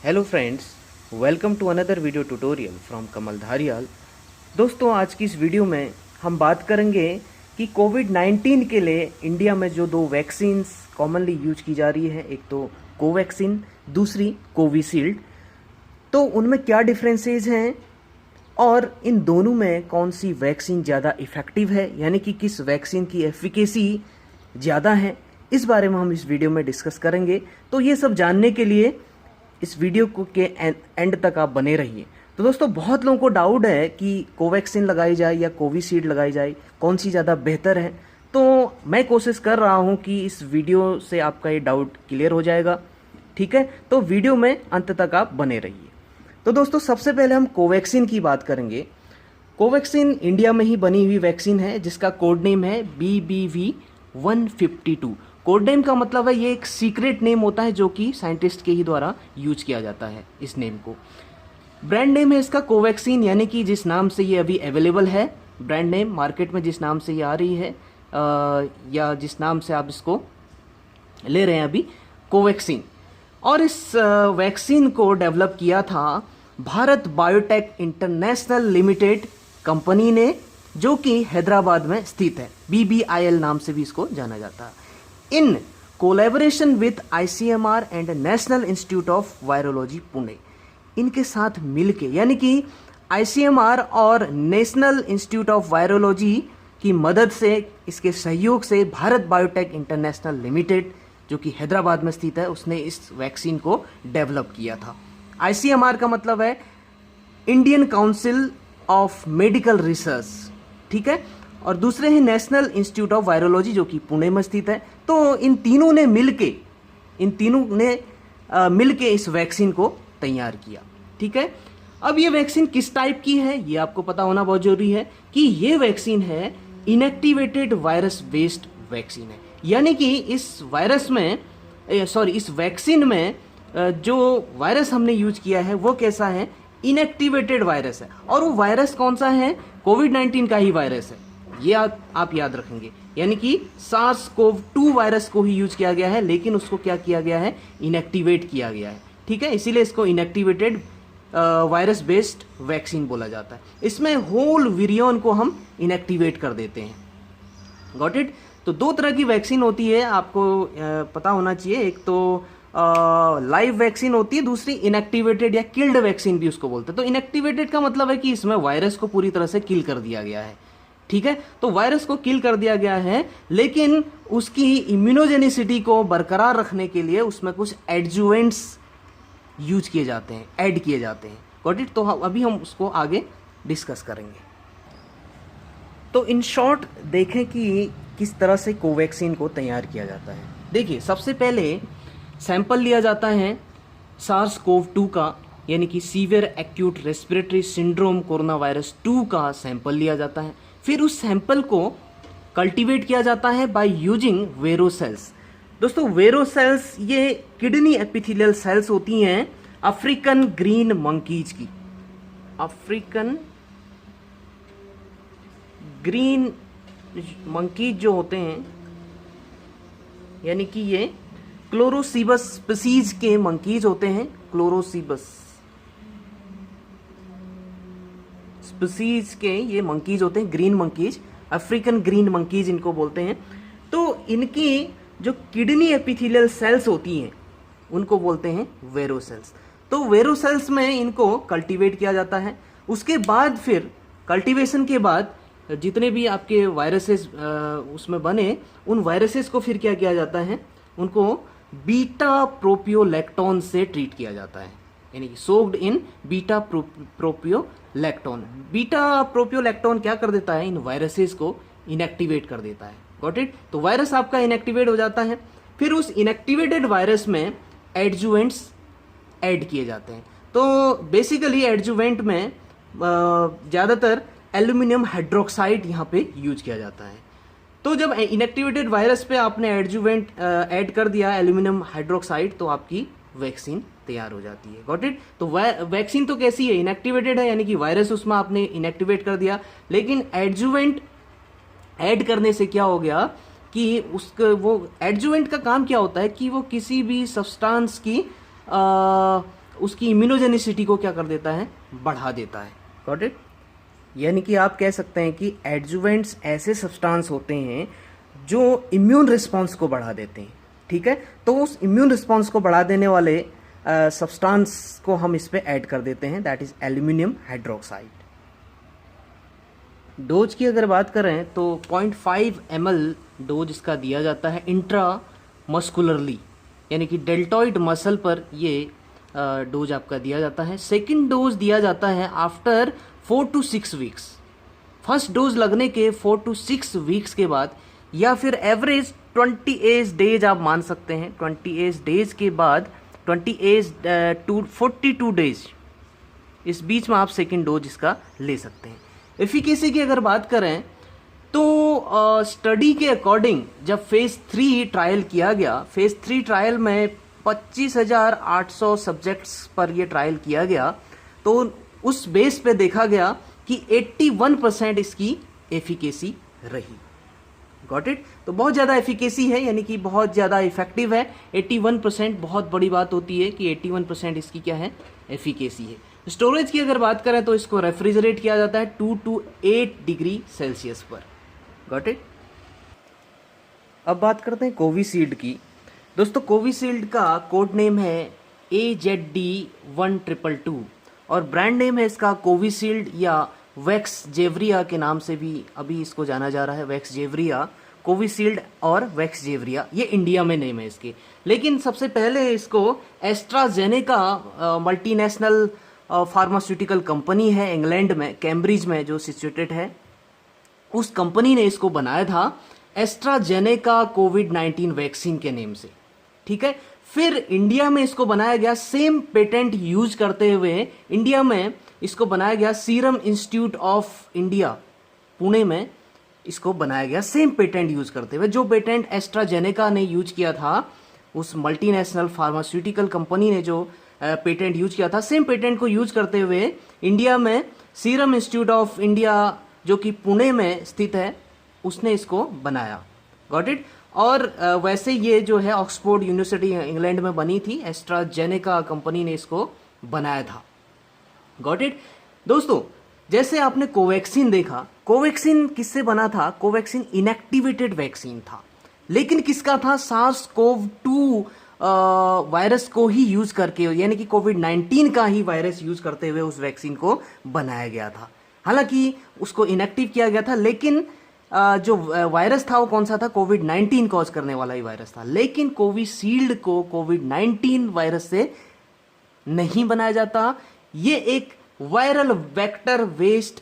Hello friends, welcome to another video tutorial from Kamal Dhariyal. दोस्तों, आज की इस वीडियो में हम बात करेंगे कि कोविड-19 के लिए इंडिया में जो दो वैक्सीन्स कॉमनली यूज की जा रही है, एक तो कोवैक्सीन, दूसरी कोविशील्ड। तो उनमें क्या डिफरेंसेस हैं और इन दोनों में कौन सी वैक्सीन ज़्यादा इफ़ेक्टिव है, यानी कि किस वैक्सीन की एफिकेसी ज़्यादा है, इस बारे में हम इस वीडियो में डिस्कस करेंगे। तो ये सब जानने के लिए इस वीडियो को के एंड तक आप बने रहिए। तो दोस्तों, बहुत लोगों को डाउट है कि कोवैक्सीन लगाई जाए या कोविशील्ड लगाई जाए, कौन सी ज़्यादा बेहतर है। तो मैं कोशिश कर रहा हूँ कि इस वीडियो से आपका ये डाउट क्लियर हो जाएगा। ठीक है, तो वीडियो में अंत तक आप बने रहिए। तो दोस्तों, सबसे पहले हम कोवैक्सीन की बात करेंगे। कोवैक्सीन इंडिया में ही बनी हुई वैक्सीन है जिसका कोड नेम है BBV152। कोड नेम का मतलब है ये एक सीक्रेट नेम होता है जो कि साइंटिस्ट के ही द्वारा यूज किया जाता है इस नेम को। ब्रांड नेम है इसका कोवैक्सीन, यानी कि जिस नाम से ये अभी अवेलेबल है, ब्रांड नेम मार्केट में जिस नाम से ये आ रही है या जिस नाम से आप इसको ले रहे हैं अभी, कोवैक्सीन। और इस वैक्सीन को डेवलप किया था Bharat biotech international limited company ने, जो कि हैदराबाद में स्थित है। BBIL नाम से भी इसको जाना जाता है। In collaboration with ICMR and national institute of virology Pune, इनके साथ मिलके, यानी कि ICMR और नेशनल इंस्टीट्यूट ऑफ वायरोलॉजी की मदद से, इसके सहयोग से भारत बायोटेक इंटरनेशनल लिमिटेड जो कि हैदराबाद में स्थित है, उसने इस वैक्सीन को डेवलप किया था। ICMR का मतलब है Indian council of medical research, ठीक है, और दूसरे हैं नेशनल इंस्टीट्यूट ऑफ वायरोलॉजी जो कि पुणे में स्थित है। तो इन तीनों ने मिलके इस वैक्सीन को तैयार किया। ठीक है, अब ये वैक्सीन किस टाइप की है ये आपको पता होना बहुत जरूरी है कि ये वैक्सीन है इनएक्टिवेटेड वायरस बेस्ड वैक्सीन है, यानी कि इस वैक्सीन में जो वायरस हमने यूज किया है वो कैसा है, इनएक्टिवेटेड वायरस है। और वो वायरस कौन सा है, कोविड-19 का ही वायरस है, ये आप याद रखेंगे। यानी कि SARS-CoV-2 वायरस को ही यूज किया गया है, लेकिन उसको क्या किया गया है, इनएक्टिवेट किया गया है। ठीक है, इसीलिए इसको इनएक्टिवेटेड वायरस बेस्ड वैक्सीन बोला जाता है। इसमें होल विरियन को हम इनएक्टिवेट कर देते हैं। Got it. तो दो तरह की वैक्सीन होती है, आपको पता होना चाहिए। एक तो लाइव वैक्सीन होती है, दूसरी इनएक्टिवेटेड या किल्ड वैक्सीन भी उसको बोलते हैं। तो इनएक्टिवेटेड का मतलब है कि इसमें वायरस को पूरी तरह से किल कर दिया गया है। ठीक है, तो वायरस को किल कर दिया गया है, लेकिन उसकी इम्यूनोजेनिसिटी को बरकरार रखने के लिए उसमें कुछ एडजुवेंट्स यूज किए जाते हैं, ऐड किए जाते हैं। Got it. तो अभी हम उसको आगे डिस्कस करेंगे। तो इन शॉर्ट देखें कि किस तरह से कोवैक्सीन को तैयार किया जाता है। देखिए, सबसे पहले सैंपल लिया जाता है SARS-CoV-2 का, यानी कि severe acute respiratory syndrome corona virus 2 का सैंपल लिया जाता है। फिर उस सैंपल को कल्टीवेट किया जाता है बाय यूजिंग वेरोसेल्स। दोस्तों, वेरोसेल्स ये किडनी एपिथेलियल सेल्स होती हैं अफ्रीकन ग्रीन मंकीज की। अफ्रीकन ग्रीन मंकीज जो होते हैं, यानी कि ये क्लोरोसीबस स्पीसीज के मंकीज होते हैं। क्लोरोसीबस स्पीसीज के ये मंकीज होते हैं, green monkeys, African green monkeys इनको बोलते हैं। तो इनकी जो किडनी एपिथेलियल सेल्स होती हैं उनको बोलते हैं वेरोसेल्स। तो वेरोसेल्स में इनको कल्टीवेट किया जाता है। उसके बाद फिर कल्टीवेशन के बाद जितने भी आपके वायरसेस उसमें बने, उन वायरसेस को फिर क्या किया जाता है, उनको बीटा प्रोपियोलैक्टोन से ट्रीट किया जाता है, यानी कि सोक्ड इन बीटा प्रोपियोलैक्टोन। बीटा प्रोपियोलैक्टोन क्या कर देता है, इन वायरसेस को इनएक्टिवेट कर देता है। Got it. तो वायरस आपका इनएक्टिवेट हो जाता है। फिर उस इनएक्टिवेटेड वायरस में एडजुवेंट्स ऐड किए जाते हैं। तो बेसिकली एडजुवेंट में ज़्यादातर एल्यूमिनियम हाइड्रोक्साइड यहाँ पे यूज किया जाता है। तो जब इनएक्टिवेटेड वायरस पे आपने एडजुवेंट ऐड कर दिया एल्यूमिनियम हाइड्रोक्साइड, तो आपकी वैक्सीन तैयार हो जाती है। Got it. तो वैक्सीन तो कैसी है, इनएक्टिवेटेड है, यानी कि वायरस उसमें आपने इनएक्टिवेट कर दिया, लेकिन एडजुवेंट ऐड करने से क्या हो गया कि उसका वो एडजुवेंट का काम क्या होता है कि वो किसी भी सब्सटेंस की उसकी इम्यूनोजेनिसिटी को क्या कर देता है, बढ़ा देता है। Got it. यानी कि आप कह सकते हैं कि एडजुवेंट्स ऐसे सब्सटेंस होते हैं जो इम्यून रिस्पॉन्स को बढ़ा देते हैं। ठीक है, तो उस इम्यून रिस्पॉन्स को बढ़ा देने वाले सब्सटेंस को हम इस पे ऐड कर देते हैं, that is aluminium hydroxide. Dose की अगर बात करें तो 0.5 ml डोज इसका दिया जाता है इंट्रा मस्कुलरली, यानी कि डेल्टॉइड मसल पर ये डोज आपका दिया जाता है। सेकंड डोज दिया जाता है after 4 to 6 weeks. First dose लगने के 4 to 6 वीक्स के बाद, या फिर एवरेज 28 डेज आप मान सकते हैं, 28 डेज के बाद, 28 to 42 डेज, इस बीच में आप सेकंड डोज इसका ले सकते हैं। एफिकेसी की अगर बात करें तो स्टडी के अकॉर्डिंग जब फेज 3 ट्रायल किया गया, फेज 3 ट्रायल में 25,800 सब्जेक्ट्स पर यह ट्रायल किया गया, तो उस बेस पे देखा गया कि 81% इसकी एफिकेसी रही। Got it. तो बहुत ज़्यादा एफिकेसी है, यानी कि बहुत ज़्यादा इफेक्टिव है। 81% बहुत बड़ी बात होती है कि 81% इसकी क्या है, एफिकेसी है। स्टोरेज की अगर बात करें तो इसको रेफ्रिजरेट किया जाता है 2 to 8 डिग्री सेल्सियस पर। Got it. अब बात करते हैं कोविशील्ड की। दोस्तों कोविशील्ड का कोड नेम है AZD1222 और ब्रांड नेम है इसका कोविशील्ड या वैक्स जेवरिया के नाम से भी अभी इसको जाना जा रहा है। वैक्स जेवरिया, कोविशील्ड और वैक्स जेवरिया, ये इंडिया में नेम है इसके। लेकिन सबसे पहले इसको एस्ट्राजेनेका मल्टीनेशनल फार्मास्यूटिकल कंपनी है इंग्लैंड में, कैम्ब्रिज में जो सिचुएटेड है, उस कंपनी ने इसको बनाया था एस्ट्राजेनेका कोविड-19 वैक्सीन के नेम से। ठीक है, फिर इंडिया में इसको बनाया गया सेम पेटेंट यूज करते हुए, इंडिया में इसको बनाया गया serum institute of India Pune में इसको बनाया गया सेम पेटेंट यूज करते हुए। जो पेटेंट एस्ट्राजेनेका ने यूज किया था, उस मल्टीनेशनल फार्मास्यूटिकल कंपनी ने जो पेटेंट यूज किया था, सेम पेटेंट को यूज करते हुए इंडिया में सीरम इंस्टीट्यूट ऑफ इंडिया जो कि पुणे में स्थित है, उसने इसको बनाया। Got it. और वैसे ये जो है ऑक्सफोर्ड यूनिवर्सिटी इंग्लैंड में बनी थी, एस्ट्राजेनेका कंपनी ने इसको बनाया था। Got it. दोस्तों जैसे आपने कोवैक्सीन देखा, कोवैक्सीन किससे बना था? कोवैक्सीन इनएक्टिवेटेड वैक्सीन था, लेकिन किसका था? SARS-CoV-2 वायरस को ही यूज करके, यानी कि कोविड-19 का ही वायरस यूज करते हुए उस वैक्सीन को बनाया गया था। हालांकि उसको इनएक्टिव किया गया था, लेकिन जो वायरस था वो कौन सा था? कोविड-19 कॉज करने वाला ही वायरस था। लेकिन कोविशील्ड को कोविड-19 वायरस से नहीं बनाया जाता। ये एक वायरल वेक्टर बेस्ड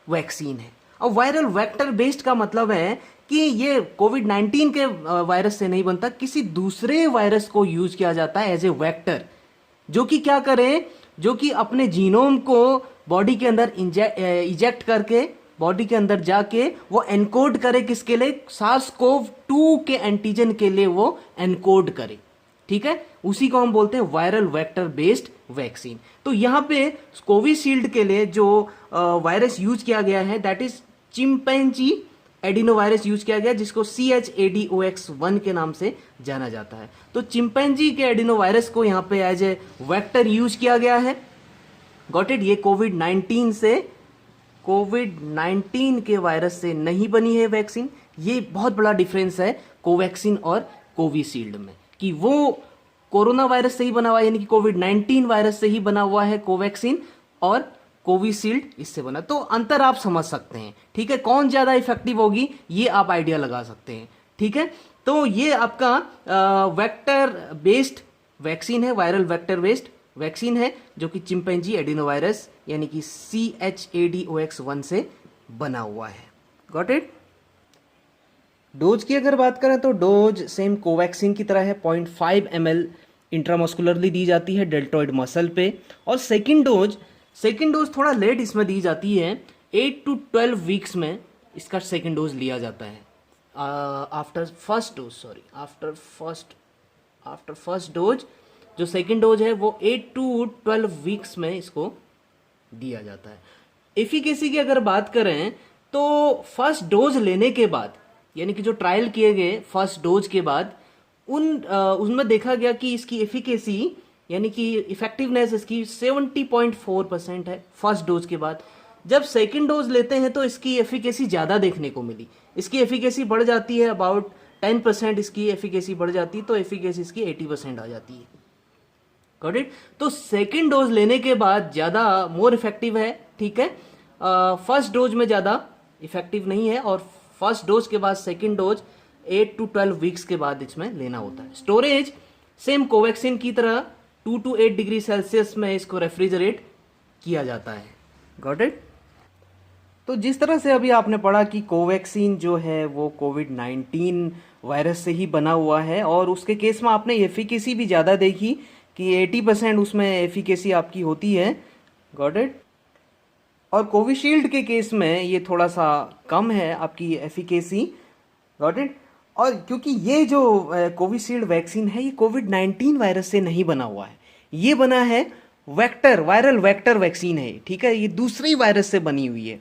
वैक्सीन है। और वायरल वेक्टर बेस्ड का मतलब है कि ये कोविड-19 के वायरस से नहीं बनता, किसी दूसरे वायरस को यूज किया जाता है एज ए वेक्टर, जो कि क्या करे, जो कि अपने जीनोम को बॉडी के अंदर इजेक्ट करके बॉडी के अंदर जाके वो एनकोड करे, किसके लिए? SARS-CoV-2 के एंटीजन के लिए वो एनकोड करे। ठीक है, उसी को हम बोलते हैं वायरल वेक्टर बेस्ड वैक्सीन। तो यहां पे कोविशील्ड के लिए जो वायरस यूज किया गया है, that is chimpanzee adenovirus use किया गया, जिसको CHAdOX1 के नाम से जाना जाता है। तो चिंपैंजी के एडिनोवायरस को यहाँ पे एज ए वेक्टर यूज किया गया है। Got it. ये कोविड-19 के वायरस से नहीं बनी है वैक्सीन। ये बहुत बड़ा डिफरेंस है कोवैक्सीन और कोविशील्ड में, कि वो कोरोना वायरस से ही बना हुआ है, यानी कि कोविड-19 वायरस से ही बना हुआ है कोवैक्सीन, और कोविशील्ड इससे बना। तो अंतर आप समझ सकते हैं। ठीक है, कौन ज्यादा इफेक्टिव होगी ये आप आइडिया लगा सकते हैं। ठीक है, तो ये आपका वेक्टर बेस्ड वैक्सीन है, वायरल वेक्टर बेस्ड वैक्सीन है, जो कि चिंपैंजी एडिनोवायरस यानी कि CHAdOX1 से बना हुआ है। Got it. डोज की अगर बात करें तो डोज सेम कोवैक्सीन की तरह है, 0.5 ml इंट्रामस्कुलरली दी जाती है डेल्टॉइड मसल पे। और सेकंड डोज थोड़ा लेट इसमें दी जाती है, 8 to 12 वीक्स में इसका सेकंड डोज लिया जाता है। आफ्टर फर्स्ट डोज जो सेकंड डोज है वो 8 to 12 वीक्स में इसको दिया जाता है। एफिकेसी की अगर बात करें तो फर्स्ट डोज लेने के बाद, यानी कि जो ट्रायल किए गए फर्स्ट डोज के बाद, उनमें देखा गया कि इसकी एफिकेसी यानी कि इफेक्टिवनेस इसकी 70.4% है फर्स्ट डोज के बाद। जब सेकेंड डोज लेते हैं तो इसकी एफिकेसी ज़्यादा देखने को मिली, इसकी एफिकेसी बढ़ जाती है अबाउट 10%, इसकी एफिकेसी बढ़ जाती है, तो एफिकेसी इसकी 80% आ जाती है। Got it. तो सेकेंड डोज लेने के बाद ज़्यादा मोर इफेक्टिव है, ठीक है। फर्स्ट डोज में ज़्यादा इफेक्टिव नहीं है, और फर्स्ट डोज के बाद सेकेंड डोज 8 to 12 वीक्स के बाद इसमें लेना होता है। स्टोरेज सेम कोवैक्सीन की तरह 2 to 8 डिग्री सेल्सियस में इसको रेफ्रिजरेट किया जाता है। Got it. तो जिस तरह से अभी आपने पढ़ा कि कोवैक्सीन जो है वो कोविड-19 वायरस से ही बना हुआ है, और उसके केस में आपने एफिकेसी भी ज़्यादा देखी कि 80% उसमें एफिकेसी आपकी होती है। Got it. और कोविशील्ड के केस में ये थोड़ा सा कम है आपकी एफिकेसी। Got it. और क्योंकि ये जो कोविशील्ड वैक्सीन है ये कोविड-19 वायरस से नहीं बना हुआ है, ये बना है वायरल वेक्टर वैक्सीन है, ठीक है। ये दूसरी वायरस से बनी हुई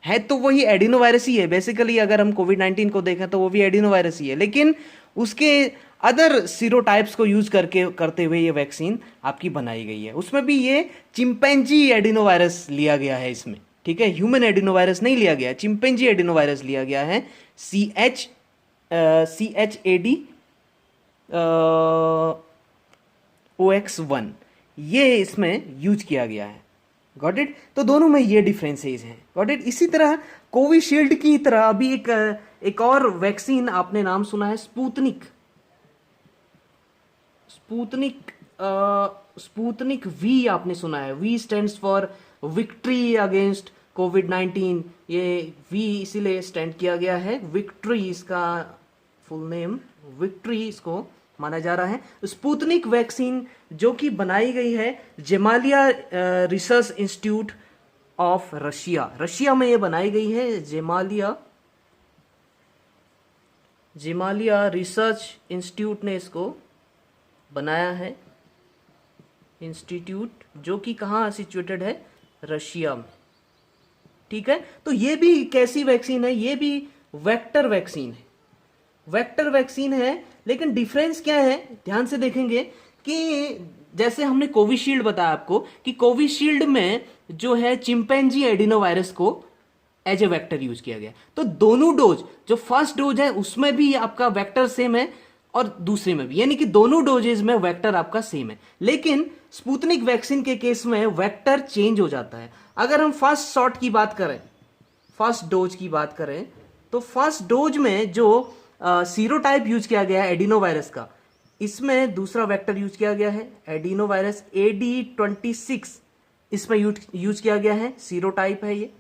है तो वही एडिनो वायरस ही है बेसिकली। अगर हम कोविड-19 को देखें तो वो भी एडिनो वायरस ही है, लेकिन उसके अदर सीरोटाइप्स को यूज करते हुए ये वैक्सीन आपकी बनाई गई है। उसमें भी ये चिंपैंजी एडिनो वायरस लिया गया है इसमें, ठीक है। ह्यूमन एडिनो वायरस नहीं लिया गया, चिंपैंजी एडिनो वायरस लिया गया है, CHAD OX1 ये इसमें यूज किया गया है। Got it. तो दोनों में ये डिफरेंसेस हैं। Got it. इसी तरह कोविशील्ड की तरह अभी एक और वैक्सीन आपने नाम सुना है, स्पुतनिक वी आपने सुना है। V stands for victory against कोविड-19। ये वी इसीलिए स्टैंड किया गया है, विक्ट्री इसका फुल नेम, विक्ट्री इसको माना जा रहा है। स्पुतनिक वैक्सीन जो कि बनाई गई है जेमालिया रिसर्च इंस्टीट्यूट ऑफ रशिया में ये बनाई गई है। जेमालिया रिसर्च इंस्टीट्यूट ने इसको बनाया है, इंस्टीट्यूट जो कि कहाँ सिचुएटेड है, रशिया में, ठीक है। तो ये भी कैसी वैक्सीन है, ये भी वेक्टर वैक्सीन है, लेकिन डिफरेंस क्या है ध्यान से देखेंगे कि जैसे हमने कोविशील्ड बताया आपको कि कोविशील्ड में जो है चिंपैंजी एडिनो वायरस को एज ए वेक्टर यूज किया गया। तो दोनों डोज, जो फर्स्ट डोज है उसमें भी आपका वेक्टर सेम है और दूसरे में भी, यानी कि दोनों डोजेज में वेक्टर आपका सेम है। लेकिन स्पुतनिक वैक्सीन के केस में वेक्टर चेंज हो जाता है। अगर हम फर्स्ट शॉट की बात करें, फर्स्ट डोज की बात करें, तो फर्स्ट डोज में जो सीरोटाइप यूज किया गया है एडिनो वायरस का, इसमें दूसरा वेक्टर यूज किया गया है एडिनो वायरस AD26, इसमें यूज किया गया है, सीरोटाइप है ये,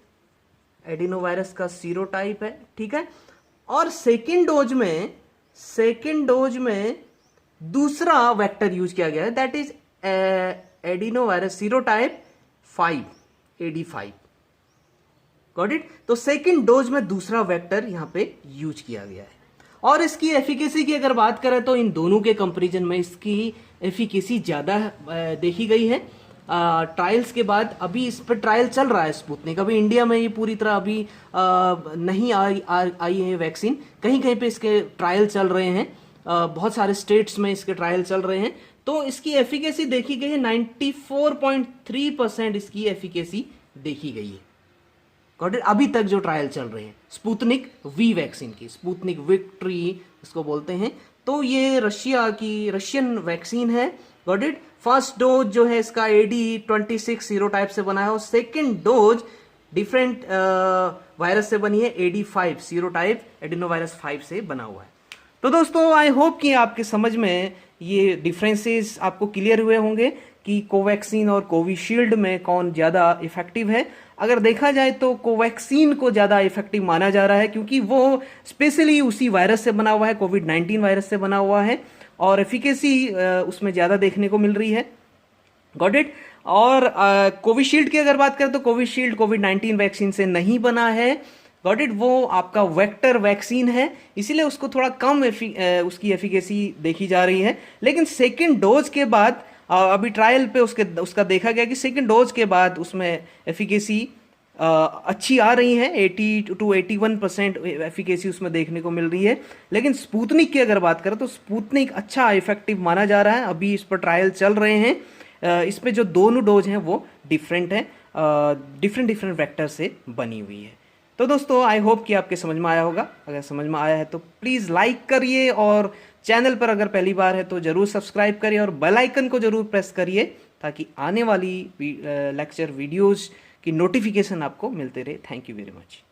एडिनो वायरस का सीरोटाइप है, ठीक है। और सेकेंड डोज में दूसरा वेक्टर यूज किया गया है, that is adeno virus serotype 5 AD5। Got it. तो सेकेंड डोज में दूसरा वेक्टर यहां पे यूज किया गया है। और इसकी एफिकेसी की अगर बात करें तो इन दोनों के कंपैरिजन में इसकी एफिकेसी ज्यादा देखी गई है। ट्रायल्स के बाद अभी इस पर ट्रायल चल रहा है स्पुतनिक, अभी इंडिया में ये पूरी तरह अभी नहीं आई है वैक्सीन, कहीं कहीं पे इसके ट्रायल चल रहे हैं, बहुत सारे स्टेट्स में इसके ट्रायल चल रहे हैं। तो इसकी एफिकेसी देखी गई है 94.3% इसकी एफिकेसी देखी गई है। अभी तक जो ट्रायल चल रहे हैं स्पुतनिक वी वैक्सीन की, स्पुतनिक विक्ट्री इसको बोलते हैं। तो ये रशियन वैक्सीन है। Got it. फर्स्ट डोज जो है इसका AD26 सीरोटाइप से बना है और सेकेंड डोज डिफरेंट वायरस से बनी है, AD5 सीरोटाइप एडिनोवायरस 5 से बना हुआ है। तो दोस्तों आई होप कि आपके समझ में ये डिफरेंसेस आपको क्लियर हुए होंगे कि कोवैक्सीन और कोविशील्ड में कौन ज़्यादा इफेक्टिव है। अगर देखा जाए तो कोवैक्सीन को ज़्यादा इफेक्टिव माना जा रहा है क्योंकि वो स्पेशली उसी वायरस से बना हुआ है, कोविड-19 वायरस से बना हुआ है, और एफिकेसी उसमें ज़्यादा देखने को मिल रही है। Got it. और कोविशील्ड की अगर बात करें तो कोविशील्ड कोविड-19 वैक्सीन से नहीं बना है। Got it. वो आपका वेक्टर वैक्सीन है, इसीलिए उसको थोड़ा कम उसकी एफिकेसी देखी जा रही है। लेकिन सेकेंड डोज के बाद अभी ट्रायल पे उसका देखा गया कि सेकेंड डोज के बाद उसमें एफिकेसी अच्छी आ रही हैं, 80 to 81% एफिकेसी उसमें देखने को मिल रही है। लेकिन स्पुतनिक की अगर बात करें तो स्पुतनिक अच्छा इफेक्टिव माना जा रहा है, अभी इस पर ट्रायल चल रहे हैं। इस पे जो दोनों डोज हैं वो डिफरेंट है, डिफरेंट वेक्टर से बनी हुई है। तो दोस्तों आई होप कि आपके समझ में आया होगा। अगर समझ में आया है तो प्लीज़ लाइक करिए, और चैनल पर अगर पहली बार है तो ज़रूर सब्सक्राइब करिए और बेल आइकन को ज़रूर प्रेस करिए, ताकि आने वाली लेक्चर वीडियोज़ की नोटिफिकेशन आपको मिलते रहे। Thank you very much.